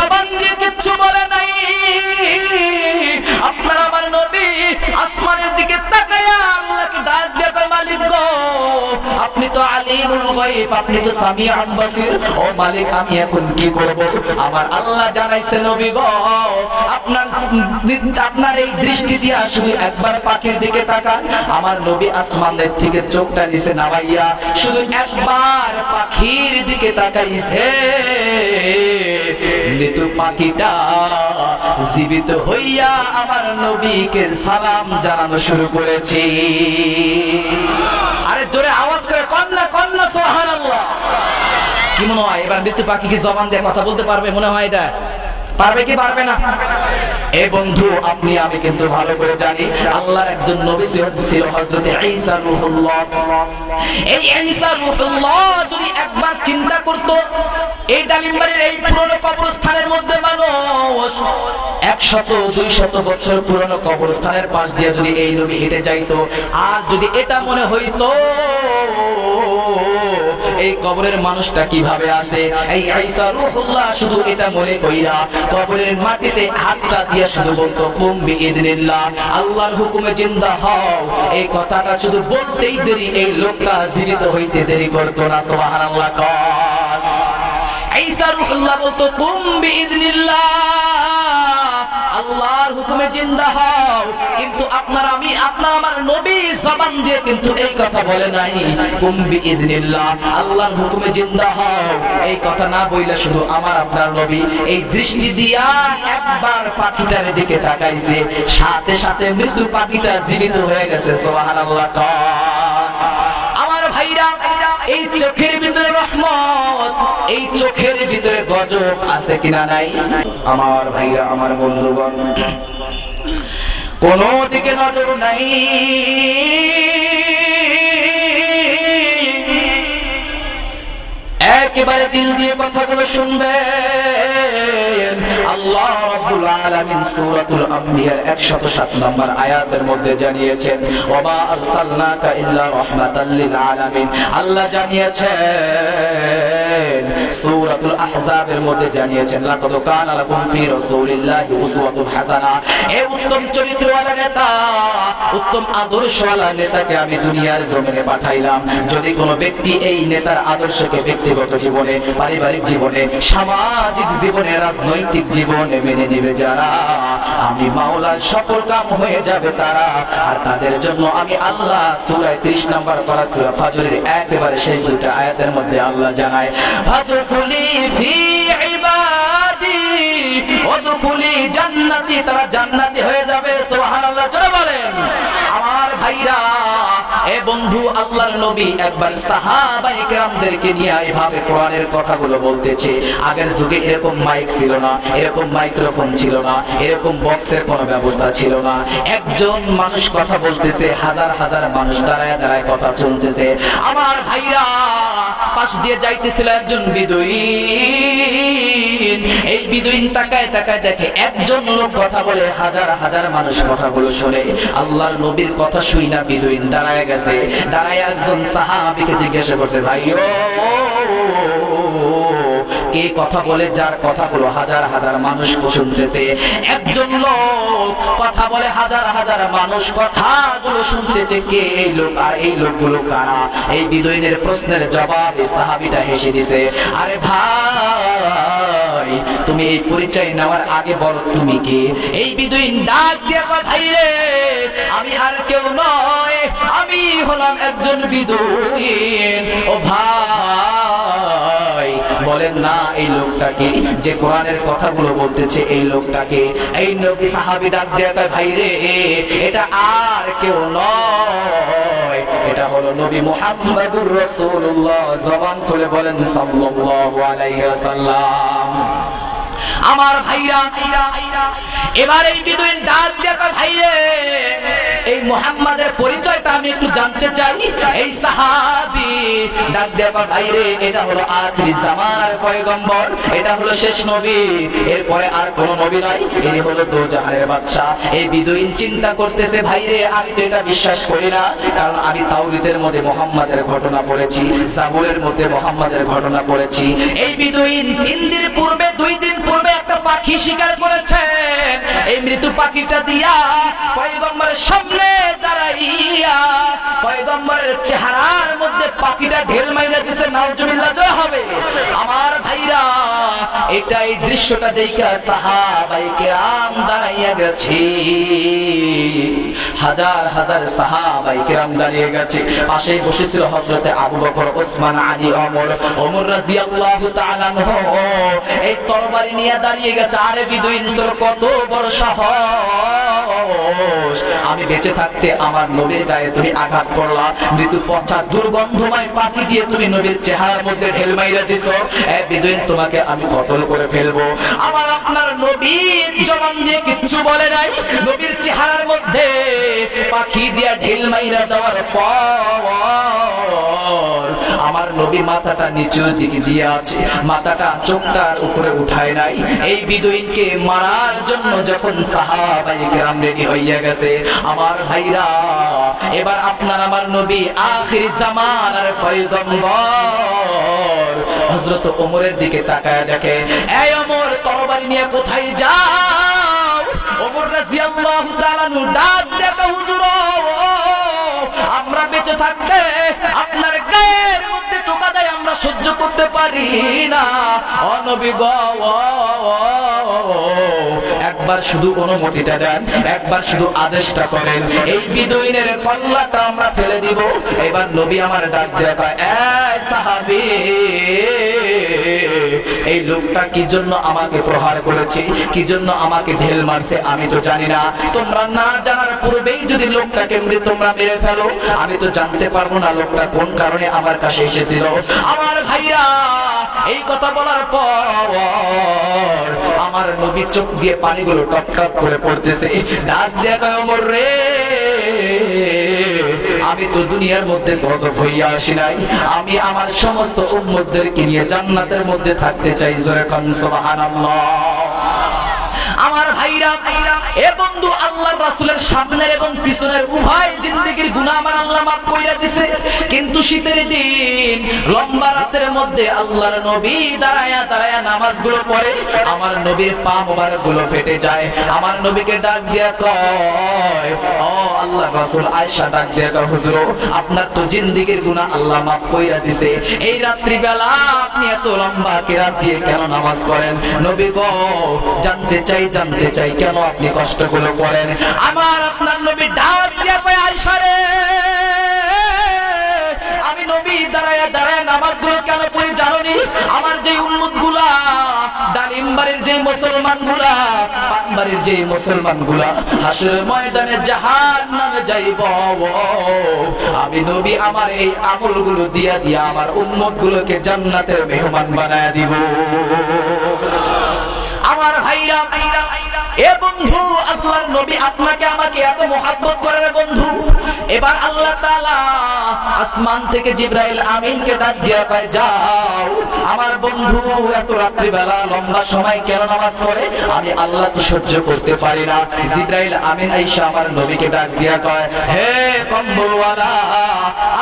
জবান দিয়ে কিচ্ছু বলে নাই। আপনার আমার নবী আসমানের দিকে তাকায়া আল্লাহকে ডাক দিয়ে কয়, মালিক গো, আপনি তো আলিমুল গায়ব, আপনি তো সামিউন বাসির। ও মালিক, আমি এখন কি করব? আমার আল্লাহ জানাইছে, নবী গো, আপনার এই দৃষ্টি দিয়া শুধু একবার পাখির দিকে তাকান। আমার নবী আসমানের থেকে চোখটা নিচে নামাইয়া শুধু একবার পাখির দিকে তাকাইছে। মৃত্যু পাখিটা জীবিত হইয়া আমার নবীকে সালাম জানানো শুরু করেছে। আরে জোরে আওয়াজ করে কন্যা কন্যা সুবহানাল্লাহ। কি মনে হয় এবার মৃত্যু পাখি কি জবান দিয়ে কথা বলতে পারবে? মনে হয় এটা পারবে কি পারবে না? এ বন্ধু, আপনি আমি কিন্তু ভালো করে জানি আল্লাহর একজন নবী ছিল হযরত ঈসা রূহুল্লাহ। এই ঈসা রূহুল্লাহ যদি একবার চিন্তা করত, এই ডালিমবাড়ির এই পুরনো কবরস্থানের মধ্যে মানুষ 100-200 বছর পুরনো কবরস্থানের পাশ দিয়ে যদি এই নবী হেঁটে যাইতো, আর যদি এটা মনে হইতো এই কবরের মানুষটা কিভাবে আছে, এই ঈসা রূহুল্লাহ শুধু এটা মনে কইরা কবরের মাটিতে হাতটা দিয়ে শুধু বলতো, কুম বিইذنিল্লাহ, আল্লাহর হুকুমে জিন্দা হও। এই কথাটা শুধু বলতেই দেরি, এই লোকটা জীবিত হইতে দেরি করতো না। সুবহানাল্লাহ। ঈসা রূহুল্লাহ বলতো, কুম বিইذনিল্লাহ, আল্লাহর হুকুমে জিন্দা হও। কিন্তু আপনার আমার নবী জবান দিয়ে কিন্তু এই কথা বলে নাই, কুম বিইذনিল্লাহ, আল্লাহর হুকুমে জিন্দা হও। এই কথা না বইলে শুধু আমার আপনার নবী এই দৃষ্টি দিয়া একবার পাখিটার দিকে তাকাইছে, সাথে সাথে মৃত্যু পাখিটা জীবিত হয়ে গেছে। সুবহানাল্লাহ। আমার ভাইরা, এই চোখের ভিতরে রহমত, এই চোখের ভিতরে গজব আছে কিনা নাই? আমার ভাইরা, আমার বন্ধুগণ, কোন দিকে নজর নাই। একেবারে দিল দিয়ে কথাগুলো শুনবেন। আল্লাহ রাব্বুল আলামিন সূরাতুল আম্বিয়ার 107 নম্বর আয়াতের মধ্যে জানিয়েছেন, ওয়া মা আরসালনাকা ইল্লা রাহমাতাল লিল আলামিন। আল্লাহ জানিয়েছেন সূরাতুল আহজাবের মধ্যে জানিয়েছেন, লাকাদ কানা লাকুম ফি রাসূলিল্লাহি উসওয়াতুন হাসানা। এই উত্তম চরিত্রওয়ালা নেতা, উত্তম আদর্শওয়ালা নেতাকে আমি দুনিয়ার জমিনে পাঠাইলাম। যদি কোনো ব্যক্তি এই নেতার আদর্শকে ব্যক্তিগত জীবনে, পারিবারিক জীবনে, সামাজিক জীবনে, রাজনৈতিক জীবনে মেনে নেবে যারা, আমি মাওলার সফল কাম হয়ে যাবে তারা। আর তাদের জন্য আমি আল্লাহ সূরা 30 নম্বর পারা সূরা ফাজরের একেবারে শেষ দুটো আয়াতের মধ্যে আল্লাহ জানায়, ফাদখুলি ফি ইবাদি ওয়াদখুলি জান্নাতি, তারা জান্নাতি হয়ে যাবে। সুবহানাল্লাহ। জোরে বলেন। আমার ভাইরা, এ বন্ধু, আল্লাহর নবী একবার সাহাবায়ে কেরামদেরকে নিয়ে এইভাবে কোরআনের কথাগুলো বলতেছে। আগের যুগে এরকম মাইক ছিল না, এরকম মাইক্রোফোন ছিল না, এরকম বক্সের কোনো ব্যবস্থা ছিল না। একজন মানুষ কথা বলতেছে, হাজার হাজার মানুষ দাঁড়ায় দাঁড়ায় কথা শুনতেছে। আমার ভাইরা, পাশ দিয়ে যাইতেছিল একজন বিদুইন। এই বিদুইন তাকায় তাকায় দেখে একজন লোক কথা বলে, হাজার হাজার মানুষ কথাগুলো শুনে। আল্লাহর নবীর কথা শুই না বিদুইন দাঁড়ায় গেছে। দাঁড়ায় একজন সাহাবীকে জিজ্ঞাসা করছে, ভাইও কে কথা বলে, যার কথাগুলো হাজার হাজার মানুষ শুনতেছে? একজন লোক কথা বলে, হাজার হাজার মানুষ কথাগুলো শুনতেছে। কে এই লোক? আর এই লোকগুলো কারা? এই বিদুইনের প্রশ্নের জবাবে সাহাবীটা হেসে দিছে, আরে ভাই, তুমি এই পরিচয় নেওয়ার আগে বলো তুমি কে? এই বিদুইন ডাক দিয়ে কয়, ভাই রে, আমি আর কেউ নয়, আমি হলাম একজন বিদুইন। ও ভাই, বলেন না এই লোকটাকে যে কোরআনের কথাগুলো বলতেছে, এই লোকটাকে? এই নবী সাহাবী ডাক দিয়ে কয়, ভাই রে, এটা আর কেউ নয়, এটা হলো নবী মুহাম্মদুর রাসূলুল্লাহ। জবান খুলে বলেন সাল্লাল্লাহু আলাইহি ওয়াসাল্লাম। আমার ভাইরা, এবার এই বিদুইন ডাক দিয়ে কয়, ভাই রে, এই মুহাম্মাদের পরিচয়টা আমি একটু জানতে চাই। এই সাহাবী ডাক দিয়ে কয়, ভাই রে, এটা হলো আখির জামানার পয়গম্বর, এটা হলো শেষ নবী, এরপরে আর কোন নবী নাই, ইনি হলো দোজাহানের বাদশা। এই বিদুইন চিন্তা করতেছে, ভাই রে, আমি তো এটা বিশ্বাস করি না, কারণ আমি তাওরীতের মধ্যে মুহাম্মাদের ঘটনা পড়েছি, জাবুরের মধ্যে মুহাম্মাদের ঘটনা পড়েছি। এই বিদুইন 2 দিন পূর্বে একটা পাখি শিকার করেছেন, এই মৃত্যু পাখিটা দিয়া পয়গম্বরের সামনে দাঁড়াইয়া পয়গম্বরের চেহারার মধ্যে পাখিটা ঢেল মাইরা দিছে। নাউজুবিল্লাহ জয় হবে। আমার ভাইরা, এটা এই দৃশ্যটা দেখা সাহাবায়ে কেরাম দাঁড়াইয়া গেছে, হাজার হাজার সাহাবায়ে কেরাম দাঁড়িয়ে গেছে। পাশেই বসেছিল হযরতে আবু বকর, ওসমান, আলী, ওমর রাদিয়াল্লাহু তাআলা আনহু। এই তরবারি নিয়ে দাঁড়িয়ে গেছে। আরে বিদুইন, তোর কত বড় সাহস! আমি বেঁচে থাকতে আমার নবীর গায়ে তুমি আঘাত করলা, মৃত্যু পচা দুর্গন্ধময় পাখি দিয়ে তুমি নবীর চেহারার মধ্যে ঢেল মাইরা দিছো। এ বিদুইন, তোমাকে আমি কতল করে ফেলবো। আমার আপনার নবীর জবান দিয়ে কিচ্ছু বলে নাই, নবীর চেহারার মধ্যে পাখি দিয়ে ঢেল মাইরা দেওয়ার পর আমার নবী মাথাটা নিচের দিকে দিয়ে আছে, মাথাটা চোখটার উপরে উঠায় নাই। এই বিদুইনকে মারার জন্য যখন সাহাবায়ে কেরাম রেডি হইয়া গেছে, আমার ভাইরা, এবার আপনার আমার নবী আখির জামানার পয়গম্বর হযরত ওমরের দিকে তাকায় দেখে, এই ওমর, তরবারি নিয়ে কোথায় যাও? ওমর রাদিয়াল্লাহু তাআলা ডাক দেখে, হুজুর, আমরা বেঁচে থাকতে আপনার গায়ের মধ্যে টোকা দেয় আমরা সহ্য করতে পারি না। ও নবী গো, একবার শুধু অনুমতিটা দেন, একবার শুধু আদেশটা করেন, এই বিদুইনের কল্লাটা আমরা ফেলে দিব। এবার নবী আমার ডাক দেয়া কয়, এই সাহাবী, এই লোকটা কি জন্য আমাকে প্রহার করেছে, কি জন্য আমাকে ঢেল মারছে আমি তো জানি না। তোমরা না জানার পূর্বেই যদি লোকটাকে তোমরা মেরে ফেলো, আমি তো জানতে পারবো না লোকটা কোন কারণে আমার কাছে এসেছিল। আমার ভাইরা, এই কথা বলার পর আমার নবীর চোখ দিয়ে পানিগুলো টপ টপ করে পড়তেছে। ডাক দিয়া কয়, ওমর রে, আমি তো দুনিয়ার মধ্যে গজব হইয়া আসি নাই, আমি আমার সমস্ত উম্মতদেরকে নিয়ে জান্নাতের মধ্যে থাকতে চাই। জোরে কোন সুবহানাল্লাহ। আমার ভাইরা, এ বন্ধু, আল্লাহর রাসূলের সামনের এবং পিছনের উভয় জিন্দেগীর গুনাহ আমার আল্লাহ মাফ কইরা দিয়েছে। কিন্তু শীতের দিন লম্বা রাতের মধ্যে আল্লাহর নবী দাঁড়ায়া দাঁড়ায়া নামাজগুলো পড়ে, আমার নবীর পা মোবারকগুলো ফেটে যায়। আমার নবীকে ডাক দিয়া কয়, ও আল্লাহর রাসূল। আয়েশা ডাক দিয়া কয়, হুজুর, আপনার তো জিন্দেগীর গুনাহ আল্লাহ মাফ কইরা দিয়েছে, এই রাত্রি বেলা আপনি এত লম্বা কিরাত দিয়ে কেন নামাজ পড়েন? নবী গো, জানতে চাই কেন আপনি কষ্টগুলো করেন? আমার আপনার নবী ডাক দিয়া কয়, আয়েশা রে, আমি নবী দাঁড়ায়া দাঁড়ায়া নামাজগুলো কেন পড়ি জানোনি? আমার যে উম্মতগুলা, ডালিমবাড়ির যে মুসলমানগুলা, পানবাড়ির যে মুসলমানগুলা হাসরের ময়দানে জাহান্নামে যাইব, আমি নবী আমার এই আমলগুলো দিয়া দিয়া আমার উম্মতগুলোকে জান্নাতের মেহমান বানায়া দিব। আমার ভাইরা, এ বন্ধু, আল্লাহর নবী আপনাকে আমাকে এত মহব্বত করে রে বন্ধু। এবার আল্লাহ তাআলা আসমান থেকে জিবরাইল আমিনকে ডাক দিয়া কয়, যাও আমার বন্ধু এত রাত্রি বেলা লম্বা সময় কেন নামাজ পড়ে? আমি আল্লাহ তো সহ্য করতে পারি না। জিবরাইল আমিন আইসা আমার নবীকে ডাক দিয়া কয়, হে কম্বলওয়ালা,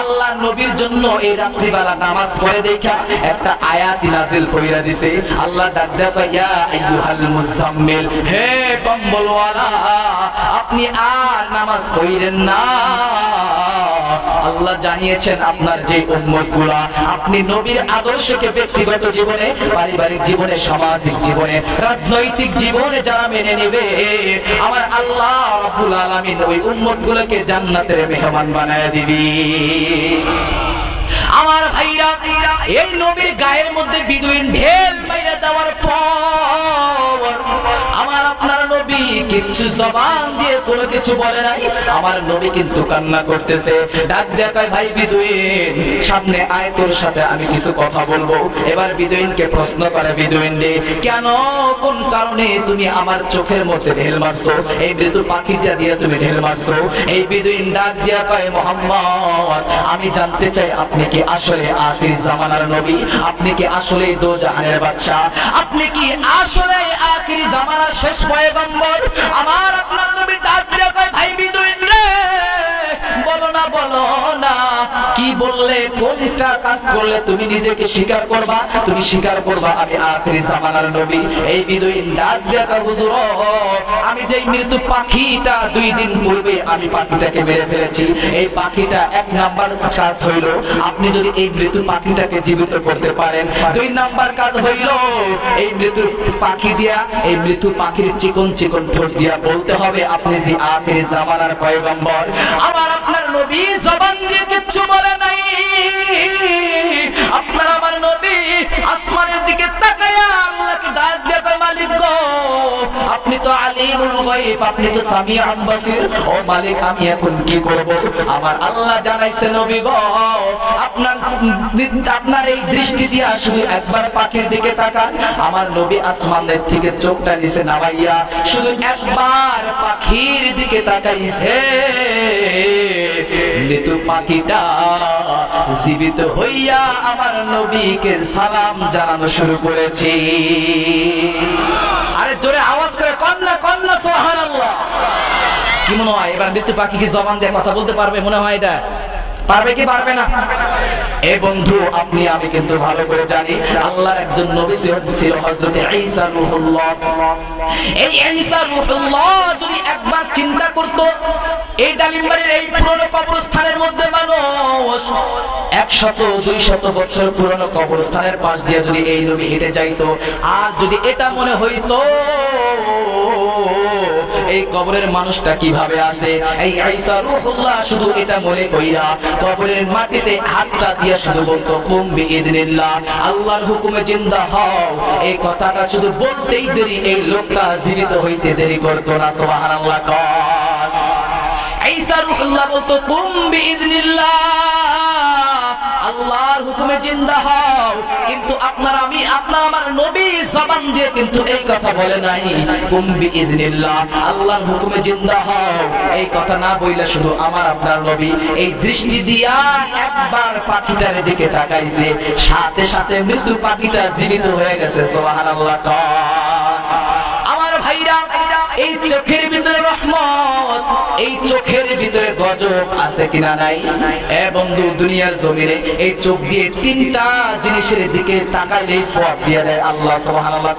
আল্লাহ নবীর জন্য এই রাত্রি বেলা নামাজ পড়ে দেখা একটা আয়াত নাযিল কইরা দিছে। আল্লাহ ডাক দিয়া কয়, ইয়া আইয়ুহাল মুজাম্মিল, হে কম্বলওয়ালা, আপনি আর নামাজ পড়েন না। আল্লাহ জানিয়েছেন আপনার যে উম্মতগুলা আপনি নবীর আদর্শকে ব্যক্তিগত জীবনে, পারিবারিক জীবনে, সামাজিক জীবনে, রাজনৈতিক জীবনে যারা মেনে নেবে, আমার আল্লাহ রাব্বুল আলামিন ওই উম্মতগুলোকে জান্নাতের মেহমান বানায় দিবি। আমার ভাইরা, এই নবীর গায়ের মধ্যে বিদুইন ঢেল মাইরা দেওয়ার পর আমার আপনার নবী কিচ্ছু জবান দিয়ে কোনো কিছু বলে নাই। আমার নবী কিন্তু কান্না করতেছে। ডাক দেখায়, ভাই বিদুইন, সামনে আয়, তোর সাথে আমি কিছু কথা বলবো। এবার বিদুইনকে প্রশ্ন করে, বিদুইন রে, কেন, কোন কারণে তুমি আমার চোখের মধ্যে ঢেল মারছো? এই মৃত্যু পাখিটা দিয়ে তুমি ঢেল মারছো? এই বিদুইন ডাক দিয়া কয়, মুহাম্মদ, আমি জানতে চাই আপনি কি আসলে আখির জামানার নবী? আপনি কি আসলে দোজাহানের বাদশা? আপনি কি আসলে আখির জামানার শেষ পয়গম্বর? আমার আপনার নবী ডাক দিয়া কয়, ভাই বিদুইন রে, বলো না, বলো না, কি বললে কোনটা কাজ করলে তুমি নিজেকে স্বীকার করবা? তুমি স্বীকার করবা আমি আখিরি জামানার নবী। এই বিদুইন ডাক দেখা হুজুর, আমি যেই মৃত্যু পাখিটা 2 দিন পূর্বে আমি পাখিটাকে মেরে ফেলেছি, এই পাখিটা 1 নাম্বার কাজ হইল আপনি যদি এই মৃত্যু পাখিটাকে জীবিত করতে পারেন। 2 নাম্বার কাজ হইল এই মৃত্যু পাখি দিয়া, এই মৃত্যু পাখির চিকন চিকন ঠোঁট দিয়া বলতে হবে আপনি যে আখিরি জামানার পয়গম্বর। আমার আপনার নবী জবান দিয়ে কিচ্ছু বলে নাই। আপনার আমার নবী আসমানের দিকে তাকায়া আল্লাহকে ডাক দিয়ে কয় মালিক গো, আপনি তো আলিমুল গায়ব, আপনি তো সামিউন বাসির। ও মালিক আমি এখন কি করব? আমার আল্লাহ জানাইছে নবী গো, আপনার এই দৃষ্টি দিয়া শুধু একবার পাখির দিকে তাকান। আমার নবী আসমানের থেকে চোখটা নিচে নামাইয়া শুধু একবার পাখির দিকে তাকাইছে, মৃত্যু পাখিটা জীবিত হইয়া আমার নবীকে সালাম জানানো শুরু করেছে। আরে জোরে আওয়াজ করে কন্যা কন্যা সুবহানাল্লাহ। কি মনে হয় এবার মৃত্যু পাখি কি জবান দিয়ে কথা বলতে পারবে? মনে হয় এটা পারবে কি পারবে না? এই বন্ধু আপনি আমি কিন্তু ভালো করে জানি আল্লাহর একজন নবী ছিল হযরত ঈসা রূহুল্লাহ। এই ঈসা রূহুল্লাহ যদি একবার চিন্তা করত এই ডালিমবাড়ির এই পুরনো কবরস্থানের মধ্যে মানুষ 100-200 বছর পুরনো কবরস্থানের পাশ দিয়ে যদি এই নবী হেঁটে যাইতো, আর যদি এটা মনে হইতো এই কবরের মানুষটা কিভাবে আছে, এই ঈসা রূহুল্লাহ শুধু এটা মনে কইরা কবরের মাটিতে হাতটা দিয়ে শুধু বলতো কুম বিইذنিল্লাহ, আল্লাহর হুকুমে জিন্দা হও। এই কথাটা শুধু বলতেই দেরি এই লোকটা জীবিত হইতে দেরি করতো না। সুবহানাল্লাহ। ঈসা রূহুল্লাহ বলতো কুম বিইذنিল্লাহ, আল্লাহর হুকুমে জিন্দা হও। কিন্তু আপনার আমি আপনার আমার নবী জবান দিয়ে কিন্তু এই কথা বলে নাই কুম বিইذنিল্লাহ, আল্লাহর হুকুমে জিন্দা হও। এই কথা না বইলে শুধু আমার আপনার নবী এই দৃষ্টি দিয়া একবার পাখিটার দিকে তাকাইছে, সাথে সাথে মৃত্যু পাখিটা জীবিত হয়ে গেছে। সুবহানাল্লাহ। আমার ভাইরা এই চোখের ভিতরে রহমত, এই চোখের ভিতরে গজব আছে কিনা নাই? এ বন্ধু দুনিয়ার জমিনে এই চোখ দিয়ে 3টা জিনিসের দিকে তাকাইলেই সওয়াব দিয়ে দেয় আল্লাহ। সুবহানাল্লাহ।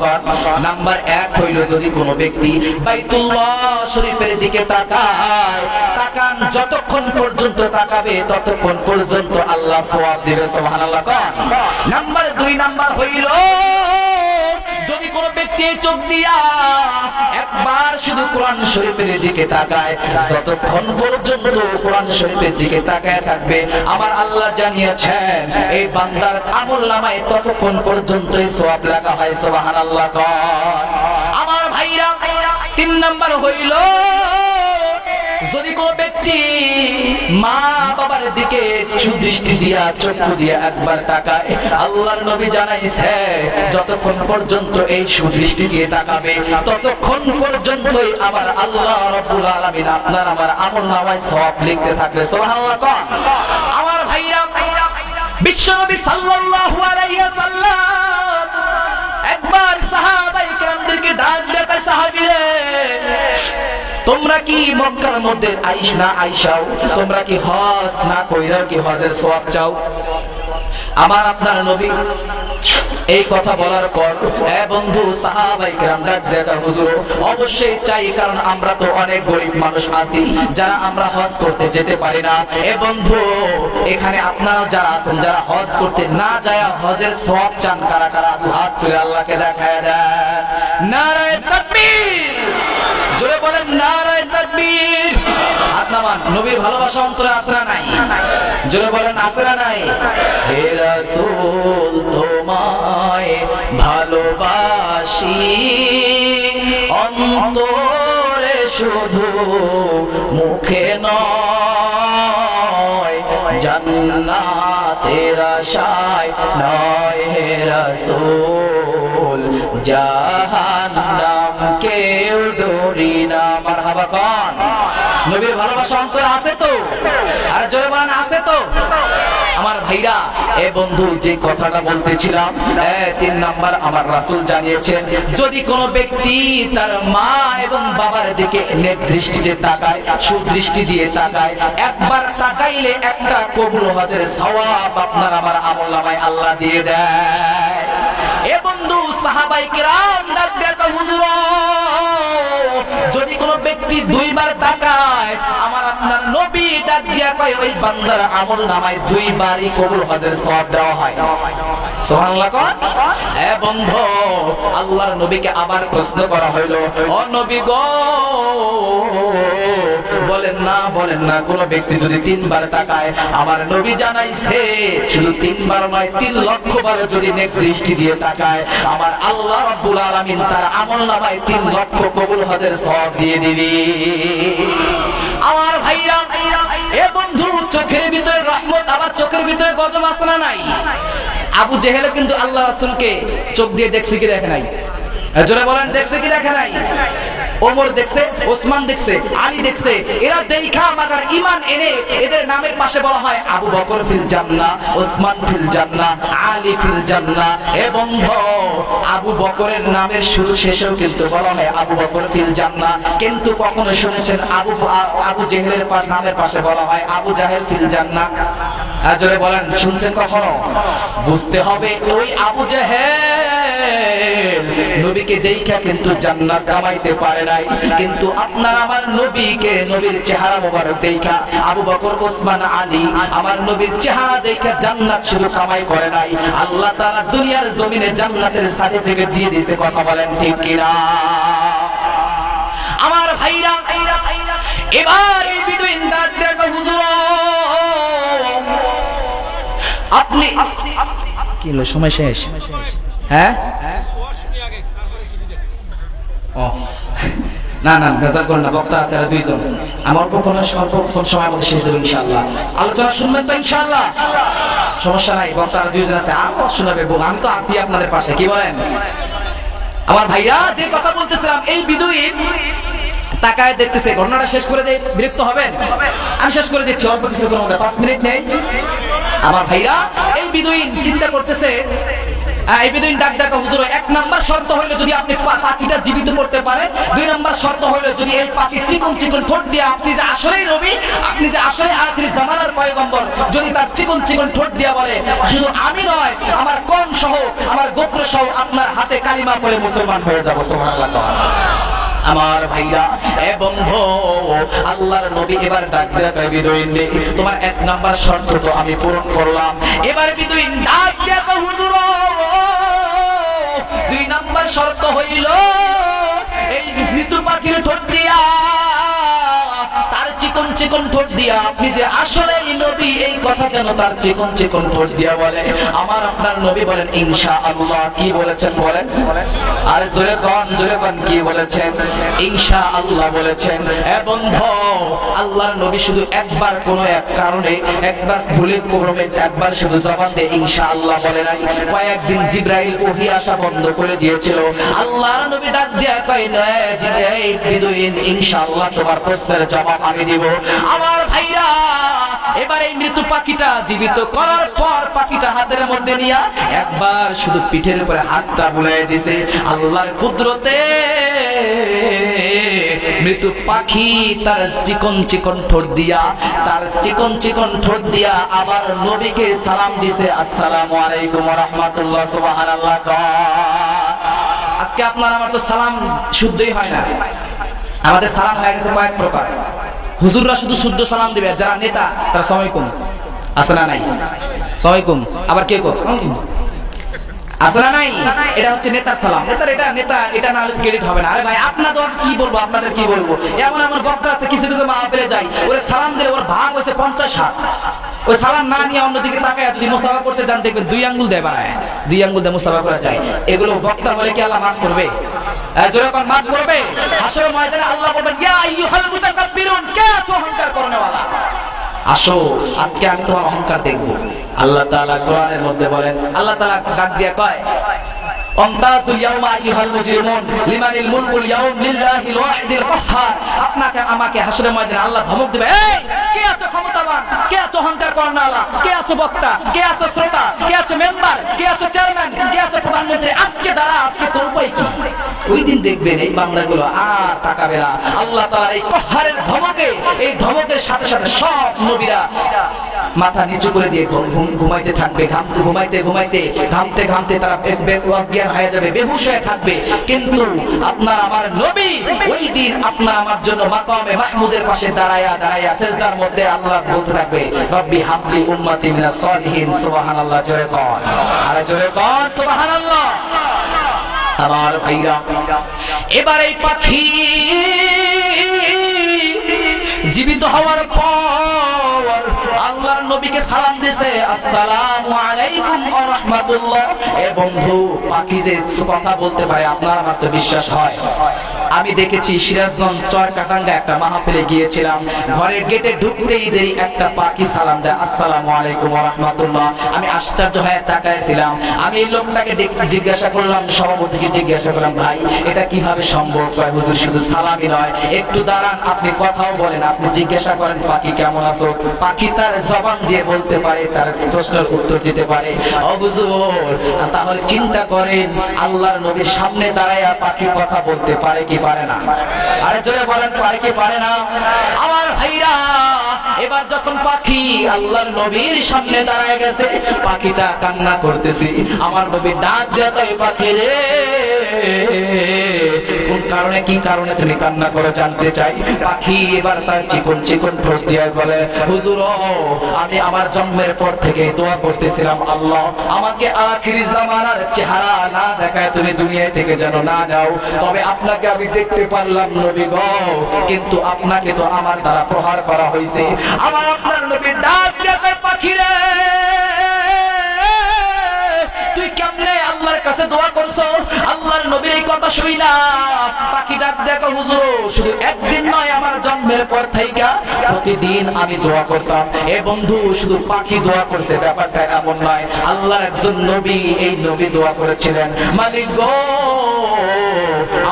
নাম্বার 1 হইল যদি কোনো ব্যক্তি বাইতুল্লাহ শরীফের দিকে তাকান যতক্ষণ পর্যন্ত তাকাবে ততক্ষণ পর্যন্ত আল্লাহ সওয়াব দিবে। সুবহানাল্লাহ। নাম্বার 2 নাম্বার হইল যদি কোনো ব্যক্তি চোখ দিয়া একবার শুধু কোরআন শরীফের দিকে তাকায়, যতক্ষণ পর্যন্ত কোরআন শরীফের দিকে তাকায় থাকবে আমার আল্লাহ জানিয়েছেন এই বান্দার আমলনামায় ততক্ষণ পর্যন্তই সওয়াব লেখা হয়। সুবহানাল্লাহ। আমার ভাইরা 3 নাম্বার হইল যদি কোন ব্যক্তি মা বাবার দিকে সুদৃষ্টি দিয়া চক্ষু দিয়া একবার তাকায়, আল্লাহর নবী জানাইছে যতক্ষণ পর্যন্ত এই সুদৃষ্টি দিয়ে তাকাবে ততক্ষণ পর্যন্তই আমার আল্লাহ রাব্বুল আলামিন আপনার আমার আমলনামায় সওয়াব লিখতে থাকবে। সুবহানাল্লাহ। আমার ভাইরা বিশ্বনবী সাল্লাল্লাহু আলাইহি ওয়াসাল্লাম একবার সাহাবায়ে কেরামদেরকে ডাক দিয়ে কয় সাহাবীরে তোমরা কি মক্কার মধ্যে আইসাও? তোমরা কি হজ না কইরা কি হজের সওয়াব চাও? আমার আপনার নবী এই কথা বলার পর এ বন্ধু সাহাবায়ে কেরাম ডাক দেখা হুজুর অবশ্যই চাই, কারণ আমরা তো অনেক গরিব মানুষ আছি যারা আমরা হজ করতে যেতে পারি না। এ বন্ধু এখানে আপনারা যারা আছেন যারা হজ করতে না যায় হজের সওয়াব চান, কারা কারা হাত তুলে আল্লাহকে দেখায় দেন। নারায়ে তাকবীর, জোরে বলেন নারায়ে তাকবীর। হাত নামান। নবীর ভালোবাসা অন্তরে আছে না নাই? জোরে বলেন আছে না নাই? হে রাসূল তোমায় ভালোবাসি অন্তরে শুধু মুখে নয়, জান্নাতের আশায় নয় হে রাসূল, জাহান্নাম কেউ ডরি না। মারহাবা কোন? নবীর ভালোবাসা অন্তরে আছে তো? আরে জোরে বলেন আছে তো? আমার ভাইরা, এ বন্ধু যে কথাটা বলতেছিলাম, 3 নাম্বার আমার রাসূল জানিয়েছেন, যদি কোনো ব্যক্তি তার মা এবং বাবার দিকে নেক দৃষ্টিতে তাকায়, সুদৃষ্টি দিয়ে তাকায়, একবার তাকাইলে একটা কবুল হজের সওয়াব আপনার আমার আমলনামায় আল্লাহ দিয়ে দেয়। এ বন্ধু সাহাবায়ে কেরাম ডাক দেয়া, হুজুর যদি কোনো ব্যক্তি 2 বার তাকায়, আমার আপনার নবী ডাক দিয়া কয় ওই বান্দার আমলনামায় 2 বারই কবুল হজের সওয়াব দেওয়া হয়। সুবহানাল্লাহ। এ বন্ধু, আল্লাহর নবীকে আবার প্রশ্ন করা হইল, ও নবী গো, বলেন না কোন ব্যক্তি যদি 3 বার তাকায়, আমার নবী জানাইছে শুধু 3 বার নয় 3 লক্ষ বার যদি নেক দৃষ্টি দিয়ে তাকায়, আমার আল্লাহ রাব্বুল আলামিন তার আমলনামায় 3 লক্ষ কবুল হজের সওয়াব দিয়ে দিবে। আমার ভাইরা, এ বন্ধু চোখের ভিতরে রহমত, আবার চোখের ভিতরে গজব আছে না নাই? আবু জেহেল কিন্তু আল্লাহ রাসূলকে চোখ দিয়ে দেখছে কি দেখে নাই? জোরে বলেন, দেখছে কি দেখে নাই? ওমর দেখছে, ওসমান দেখছে, আলী দেখছে, এরা দেখা মাগার ঈমান এনে এদের নামের পাশে বলা হয় আবু বকর ফিল জান্নাহ, ওসমান ফিল জান্নাহ, আলী ফিল জান্নাহ। এ বন্ধু, আবু বকরের নামের শুরু শেষেও কিন্তু বলা হয় আবু বকর ফিল জান্নাহ, কিন্তু কখনো শুনেছেন আবু জেহেলের নামের পাশে বলা হয় আবু জাহেল ফিল জান্নাহ? জোরে বলেন, শুনছেন কখনো? বুঝতে হবে, ওই আবু জাহেল নবীকে দেখা কিন্তু জান্নাত কামাইতে পারে নাই, কিন্তু আপনার আমার নবীকে, নবীর চেহারা মোবারক দেখা আবু বকর, ওসমান, আলী আমার নবীর চেহারা দেখা জান্নাত শুধু কামাই করে নাই, আল্লাহ তাআলা দুনিয়ার জমিনে জান্নাতের সার্টিফিকেট দিয়ে দিয়েছে। কথা বলেন ঠিক কিনা? আমার ভাইরা, এবার এই বিদুইন ডাক দেয়া, হুজুর আপনি কি হলো, সময় শেষ? হ্যাঁ, না বেজার করেন না, বক্তা আছে 2 জন, আমার পক্ষে অল্প সময় মধ্যে শেষ দেবো ইনশাআল্লাহ। আলোচনা শুনবেন তো ইনশাআল্লাহ? সমস্যা নাই, বক্তা 2 জন আছে, আর শোনাবে, আমি তো আছি আপনাদের পাশে, কি বলেন? আমার ভাইরা, যে কথা বলতেছিলাম, এই বিদুইন তাকায় দেখতেছে, ঘটনাটা শেষ করে দেই, বিরক্ত হবেন? আমি শেষ করে দিচ্ছি, অল্প কিছু 5 মিনিট নেই। আমার ভাইরা, এই বিদুইন চিন্তা করতেছে, এই বিদুইন ডাক ডাকা, হুজুর 1 নাম্বার শর্ত হইলো যদি আপনি পাখিটা জীবিত করতে পারেন, 2 নাম্বার শর্ত হইলো যদি এই পাখি চিকন ঠোঁট দিয়ে, আপনি যে আসলেই নবী, আপনি যে আসলে আখির জামানার পয়গম্বর, যদি তার চিকন ঠোঁট দিয়ে বলে শুধু আমি নয়, আমার কম সহ, আমার গোত্র সহ আপনার হাতে কালিমা পড়ে মুসলমান হয়ে যাব। সুবহানাল্লাহ। আমার ভাইরা, এ বন্ধু, আল্লাহর নবী এবার ডাক দেয়া কয়, বিদুইন রে, তোমার 1 নাম্বার শর্ত তো আমি পূরণ করলাম, এবার বিদুইন ডাক দেয়া কয়, হুজুর 2 নাম্বার শর্ত হইল এই মৃত্যু পাখির ঠোঁট দিয়া, তার চিকন ঠোঁট দিয়া আপনি যে আসলে নবী, এই কথা যেন তার চিকন ঠোঁট দিয়া বলে। আমার আপনার নবী বলেন ইনশাআল্লাহ। কি বলেছেন বলেন? আর জোরে কোন কি বলেছেন? ইনশাআল্লাহ বলেছেন। এ বন্ধু, আল্লাহর নবী শুধু একবার কোন এক কারণে, একবার ভুলে ক্রমে একবার শুধু জবান দিয়ে ইনশাআল্লাহ বলে নাই, কয়েকদিন জিবরাইল ওহী আসা বন্ধ করে দিয়েছিল। আল্লাহর নবী ডাক দিয়া কয়, না জিবরাইল, বিদুইন ইনশাআল্লাহ তোমার প্রশ্নের জবাব আমি দিব। আমার ভাইরা, এবার এই মৃত্যু পাখিটা জীবিত করার পর পাখিটা হাতের মধ্যে নিয়া একবার শুধু পিঠের উপরে হাতটা বুলাইয়া দিছে। আল্লাহর কুদরতে মৃত্যু পাখি তার চিকন ঠোঁট দিয়া, তার চিকন ঠোঁট দিয়া আবার নবীকে সালাম দিছে, আসসালামু আলাইকুম ওয়া রাহমাতুল্লাহ। সুবহানাল্লাহ। আজকে আপনার আমার তো সালাম শুদ্ধই হয় না, আমাদের সালাম হয়ে গেছে কয়েক প্রকার। হুজুররা শুধু শুদ্ধ সালাম দিবে, যারা নেতা তারা সালামালাইকুম আসসালাম নাই সালামালাইকুম, আবার কে আসসালাম নাই, এটা হচ্ছে নেতার সালাম। এটা না হলে ক্রেডিট হবে না। আরে ভাই, আপনাদের কি বলবো, আপনাদের কি বলবো, এমন আমার বক্তা আছে কিছু মাহফিলে যায়, ওরে সালাম দিলে ওর ভাগ হয়েছে 50-60, ওই সালাম না নিয়ে অন্যদিকে তাকায় যদি মুসাফা করতে যান দেখবেন 2 আঙ্গুল দেয় বাড়ায়, 2 আঙ্গুল দিয়ে মুসাফা করা যায়। এগুলো বক্তা বলে কি আল্লাহ মাফ করবে? যখন মাফ করবে, হাসরের ময়দানে আল্লাহ বলবেন, ইয়া আইয়ুহাল মুতাকাব্বিরুন, কে আছো অহংকার করনেওয়ালা, আসো আজকে আমি তোমার অহংকার দেখব। আল্লাহ তাআলা কোরআনের মধ্যে বলেন, আল্লাহ তাআলা ডাক দিয়ে কয়, আমতাজুল ইয়াওমা আইয়ুহাল মুজরিমুন লিমানিল মুলকুল ইয়াওম লিল্লাহিল ওয়াহিদিল কাহ্হার। আপনাকে আমাকে হাসরের ময়দানে আল্লাহ ধমক দিবে, এই কে আছে ক্ষমতাবান, কে আছে অহংকার করনাওয়ালা, কে আছে বক্তা, কে আছে শ্রোতা, কে আছে মেম্বার, কে আছে চেয়ারম্যান, কে আছে প্রধানমন্ত্রী, আজকে দাঁড়া, আজকে তোর উপায় কি? ওই দিন দেখবেন এই বান্দাগুলো আর তাকাবে না। আল্লাহ তাআলা এই কাহ্হারের ধমকে, এই ধমকের সাথে সাথে সব নবীরা মাথা নিচু করে দিয়ে ঘুমাইতে থাকবে। ঘুমাইতে ঘামতে তারা অজ্ঞান হয়ে যাবে, বেহুশ হয়ে থাকবে। কিন্তু আপনার আমার নবী ওই দিন আপনার আমার জন্য মাকামে মাহমুদের পাশে দাঁড়ায়া সিজদার মধ্যে আল্লাহ বলতে থাকবে, রব্বি হাবলি উম্মতি মিনাস সালিহিন। সুবহানাল্লাহ, জোরে কোন, আরে জোরে কোন সুবহানাল্লাহ। আমার ভাইরা, এবার এই পাখি জীবিত হওয়ার পর আল্লাহর নবীকে সালাম দিছে, আসসালামু আলাইকুম ওয়া রাহমাতুল্লাহ। এ বন্ধু, পাখি যে কথা বলতে পারে আপনার আমার তো বিশ্বাস হয়। আমি দেখেছি সিরাজগঞ্জ চরকাটাঙ্গা একটা মাহফিলে গিয়েছিলাম, ঘরের গেটে ঢুকতেই দেরি একটা পাখি সালাম দেয়, আসসালামু আলাইকুম ওয়া রাহমাতুল্লাহ। আমি আশ্চর্য হয়ে তাকাইছিলাম। আমি এই লোকটাকে জিজ্ঞাসা করলাম, সভাপতিকে জিজ্ঞাসা করলাম, ভাই এটা কিভাবে সম্ভব? কয় হুজুর শুধু সালামই নয়, একটু দাঁড়ান, আপনি কথাও বলেন, আপনি জিজ্ঞাসা করেন পাখি কেমন আছো। পাখি তার জবান দিয়ে বলতে পারে, তার প্রশ্নের উত্তর দিতে পারে। ও হুজুর, তাহলে চিন্তা করেন আল্লাহর নবীর সামনে দাঁড়ায় পাখি কথা বলতে পারে কি পারে না? আরে জোরে বলেন, পারে কি পারে না? আমার ভাইরা, এবার যখন পাখি আল্লাহর নবীর সামনে দাঁড়ায় গেছে, পাখিটা কান্না করতেছে। আমার নবী ডাক দেয়, পাখি রে, কোন কারণে, কি কারণে তুমি কান্না করে জানতে চাই। পাখি এবার তার চিকন চিকন ঠোঁট দিয়ে বলে, হুজুর আমি আমার জন্মের পর থেকে দোয়া করতেছিলাম, আল্লাহ আমাকে আখিরি জামানার চেহারা না দেখায় তুমি দুনিয়া থেকে যেন না যাও। তবে আপনাকে আমি দেখতে পারলাম নবী গো, কিন্তু আপনাকে তো আমার দ্বারা প্রহার করা হয়েছে। আমার আপনার নবী ডাক দিয়ে, পাখি রে, তুই কেমনে আল্লাহর কাছে দোয়া করছো? আল্লাহর নবীর এই কথা শুইলা পাখি ডাক দেখো, হুজুর শুধু একদিন নয়, আমার জন্মের পর থেকে প্রতিদিন আমি দোয়া করতাম। এ বন্ধু, শুধু পাখি দোয়া করছে ব্যাপারটা এমন নয়। আল্লাহর একজন নবী, এই নবী দোয়া করেছিলেন, মালিক গো,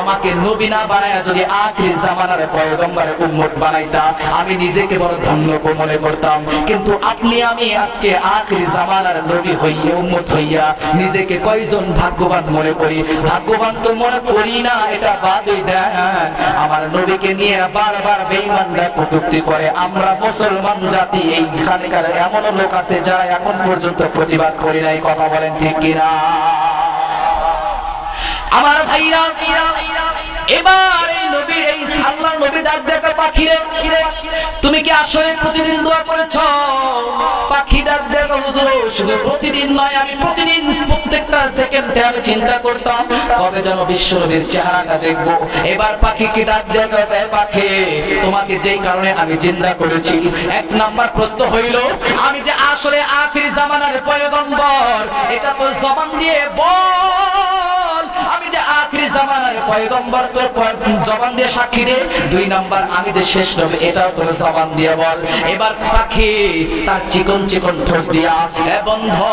আমাকে নবী না বানায়া যদি আখিরি জামানার পয়গম্বরের উম্মত বানাইতা, আমি নিজেকে বড় ধন্য মনে করতাম। কিন্তু আপনি আমি আজকে আখিরি জামানার নবী হইয়া, উম্মত হইয়া নিজেকে কয়জন ভাগ্যবান মনে করি? ভাগ্যবান তো মনে করি না, এটা বাদই দেন। আমার নবীকে নিয়ে বারবার বেঈমানরা কটূক্তি করে। আমরা মুসলমান জাতি, এইখানকার এমন লোক আছে যারা এখন পর্যন্ত প্রতিবাদ করি নাই, কথা বলেন ঠিক কিনা? আমার ভাইরা, এবার এই নবী, এই আল্লাহর নবী ডাক দেখা, পাখি রে, তুমি কি আসলে প্রতিদিন দোয়া করেছো? পাখি ডাক দেখা, হুজুর শুধু প্রতিদিন নয়, আমি প্রতিদিন প্রত্যেকটা সেকেন্ডে আমি চিন্তা করতাম কবে যেন বিশ্বনবীর চেহারাটা দেখবো। এবার পাখিকে ডাক দেখা, পাখি তোমাকে যেই কারণে আমি চিন্তা করেছি, এক নাম্বার প্রশ্ন হইল, আমি যে আসলে আখিরি জামানার পয়গম্বর, এটা তো জবান দিয়ে বল। আমি যে আখিরি জামানার পয়গম্বর, তোর জবান দিয়ে সাক্ষী দে। দুই নাম্বার, আমি যে শেষ নবী, এটাও তোর জবান দিয়ে বল। এবার পাখি তার চিকন চিকন ঠোঁট দিয়া, এ বন্ধু,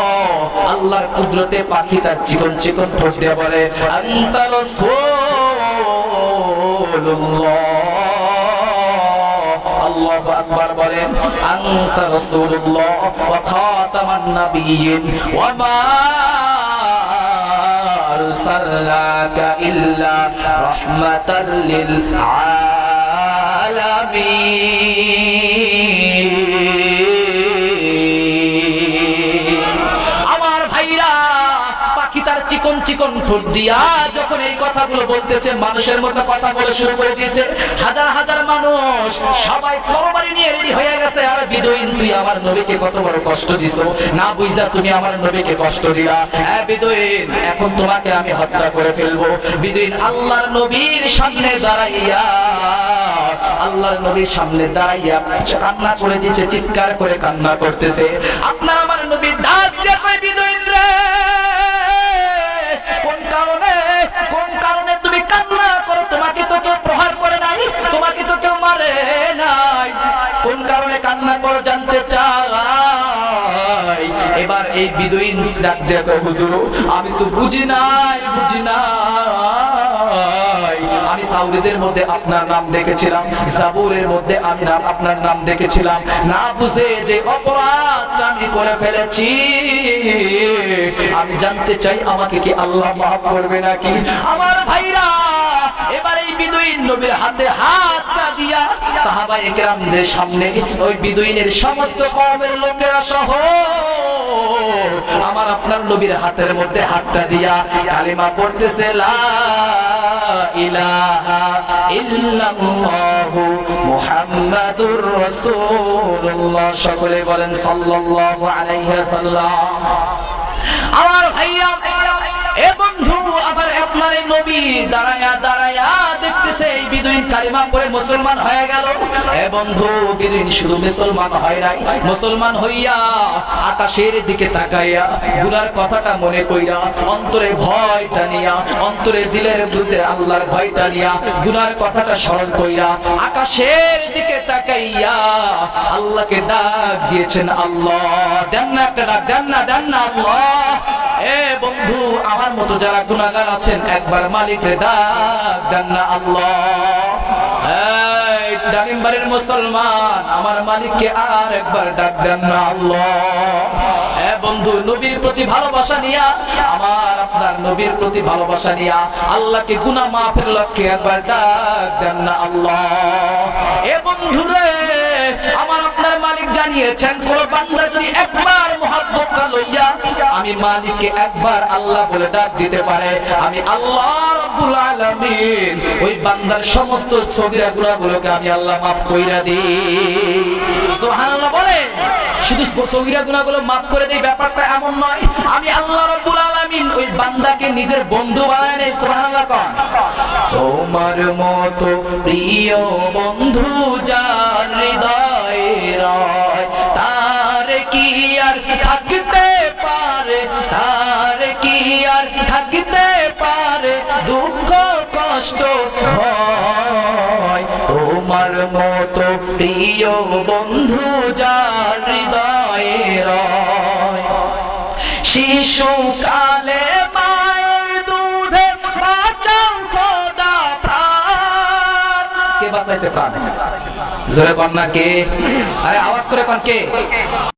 আল্লাহর কুদরতে পাখি তার চিকন চিকন ঠোঁট দিয়ে বলে, আনতা রাসূলুল্লাহ। আল্লাহু আকবার বলেন, আনতা রাসূলুল্লাহ ওয়া খাতামান নাবিয়্যিন ওয়া মা আরসালনাকা ইল্লা রাহমাতাল লিল আলামিন। আমার ভাইরা, পাখি তার চিকন চিকন ঠোঁট দিয়া যখন এই কথাগুলো বলতেছে, মানুষের মতো কথা বলে শুরু করে দিয়েছে। হাজার হাজার মানুষ সবাই তরবারি নিয়ে রেডি হয়ে গেছে। আর বিদুইন, তুই আমার নবীকে কত বড় কষ্ট দিছো, না বুঝা তুমি আমার নবীকে কষ্ট দিলা। হ্যাঁ বিদুইন, এখন তোমাকে আমি হত্যা করে ফেলবো। বিদুইন আল্লাহর নবীর সামনে দাঁড়াইয়া, আল্লাহর নবীর সামনে দাঁড়াইয়া কান্না করে দিয়েছে, চিৎকার করে কান্না করতেছে। আপনার আমার নবী ডাক দিয়ে কয়, বিদুইন রে, কোন কারণে তুমি কান্না করো? তোমাকে তো কেউ প্রহার করে নাই, তোমাকে তো কেউ মারে নাই, কোন কারণে কান্না করো জানতে চাই। এবার এই বিদুইন ডাক দিয়ে কয়, হুজুর আমি তো বুঝি নাই, আমি তাওরাতের মধ্যে আপনার নাম দেখেছিলাম, জাবুরের মধ্যে আমি আপনার নাম দেখেছিলাম, না বুঝে যে অপরাধটা আমি করে ফেলেছি, আমি জানতে চাই আমাকে কি আল্লাহ মাফ করবে নাকি? আমার ভাইরা, এবার এই বিদুইন নবীর হাতে হাতটা দিয়া সাহাবায়ে কেরামদের সামনে ওই বিদুইনের সমস্ত কওমের লোকেরা সহ আমার আপনার নবীর হাতের মধ্যে হাতটা দিয়া কালিমা পড়তেছে, লা ইলাহা ইল্লাল্লাহু মুহাম্মাদুর রাসূলুল্লাহ। সকলে বলেন সাল্লাল্লাহু আলাইহি ওয়াসাল্লাম। আমার ভাইয়া, এ বন্ধু, আবার আপনার এই নবী দাঁড়ায়া দাঁড়ায়া দেখতেছে এই বিদুইন কালিমা পড়ে মুসলমান হয়ে গেল। এ বন্ধু, বিদুইন শুধু মুসলমান হয় নাই, মুসলমান হইয়া আকাশের দিকে তাকাইয়া গুনার কথাটা মনে কইরা, অন্তরে ভয়টা নিয়া, অন্তরে দিলের মধ্যে আল্লাহর ভয়টা নিয়া গুনার কথাটা স্মরণ কইরা আকাশের দিকে তাকাইয়া আল্লাহকে ডাক দিয়েছেন, আল্লাহ দেন না একটা ডাক, দেন না আল্লাহ। এ বন্ধু, আমার মতো যারা গুনাহগার আছেন একবার মালিকের ডাক দেন না, আল্লাহ। এই ডালিমবাড়ির মুসলমান, আমার মালিককে আর একবার ডাক দেন না, আল্লাহ। এ বন্ধু, নবীর প্রতি ভালোবাসা নিয়া, আমার আপনার নবীর প্রতি ভালোবাসা নিয়া আল্লাহকে গুনাহ মাফের লক্ষ্যে একবার ডাক দেন না, আল্লাহ। এ বন্ধু রে, আমার আপনার মালিক জানিয়েছেন, কোন বান্দা যদি একবার মুহাব্বত লইয়া আমি মালিককে একবার আল্লাহ বলে ডাক দিতে পারে, আমি আল্লাহ রাব্বুল আলামিন ওই বান্দার সমস্ত সগীরা গুনাহগুলোকে আমি আল্লাহ মাফ কইরা দিই। সুবহানাল্লাহ বলে। শুধু সগীরা গুনাহগুলো মাফ করে দেই ব্যাপারটা এমন নয়, আমি আল্লাহ রাব্বুল আলামিন ওই বান্দাকে নিজের বন্ধু বানায় নেই। সুবহানাল্লাহ কোন? তোমার মতো প্রিয় বন্ধু যার হৃদয়ে রয়, তার কি আর থাকতে পারে, তার কি আর থাকতে পারে দুঃখ কষ্ট হয়। তোমার মতো প্রিয় বন্ধু যার হৃদয়ে রয়, শিশুকালে মায়ের দুধে বাঁচাও খোদা প্রাণ। কে বাঁচাইছে প্রাণ? জোরে কন না কে? আরে আওয়াজ করে কন কে?